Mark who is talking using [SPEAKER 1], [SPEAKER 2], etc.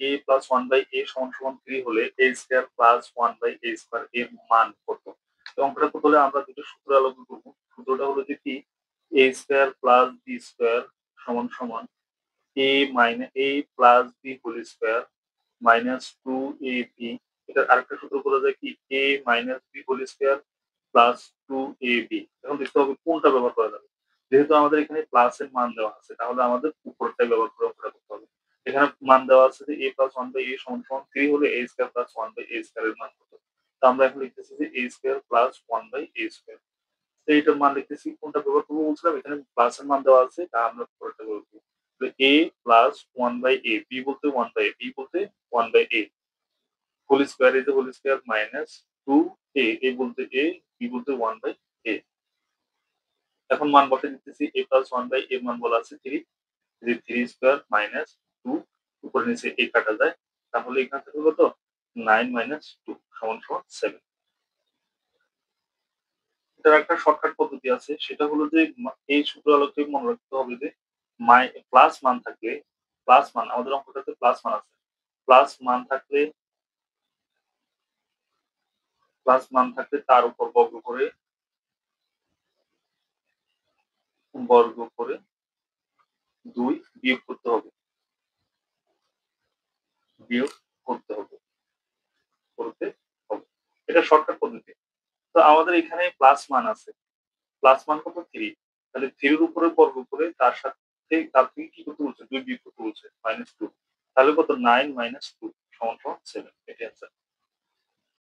[SPEAKER 1] a plus 1/a সমান সমান 3 হলে a square plus 1/a square এর মান কত? এই অঙ্কটা করতে হলে আমরা দুটো সূত্র অবলম্বন করব। সূত্রটা হলো যে কি a square plus b square সমান সমান a প্লাস b whole square minus 2ab। এটার আরেকটা সূত্র বলা যায় কি a minus b whole square plus 2ab। এখন দেখতে হবে কোনটা ব্যবহার করা যাবে। যেহেতু আমাদের এখানে প্লাস এর মান দেওয়া আছে তাহলে আমাদের উপরটা ব্যবহার করে অঙ্কটা করতে হবে। এখানে মান দেওয়া আছে যে a প্লাস 1/a সমান সমান 3 হলে a square plus 1/a square এর মান কত? তো আমরা এখন লিখতেছি যে a square plus 1/a square. তো এইটার মান লিখতেছি কোনটা ব্যবহার করবো বলছিলাম এখানে প্লাস এর মান দেওয়া আছে তা আমরা পরেরটা ব্যবহার করব। তো a প্লাস 1/a b বলতে 1/a b বলতে 1/a whole square is whole square minus 2a a বলতে a b বলতে 1/a। এখন মান বসে দিতেছি a প্লাস 1/a এর মান বলা আছে 3 যে 3 স্কয়ার মাইনাস 2 উপরে নিচে a কাটা যায় তাহলে এখান থেকে কত 9 মাইনাস 2 সমান সমান 7। এটার একটা শর্টকাট পদ্ধতি আছে সেটা হলো যে এই সূত্র আলোকে মনে রাখতে হবে যে প্লাস মান থাকলে প্লাস মান আমাদের অঙ্কটাতে প্লাস মান আছে প্লাস মান থাকলে তার উপর বর্গ করে 2 বিয়োগ করতে হবে বিয়োগ করতে হবে করতে হবে এটা শর্টকাট পদ্ধতি। তো আমাদের এখানে প্লাস মান আছে প্লাস মান কত 3 তাহলে 3 এর উপরে বর্গ করে তার থেকে কি করতে বলছে 2 বিয়োগ করতে বলছে -2 তাহলে কত 9 - 2 সমান 7 এটাই आंसर।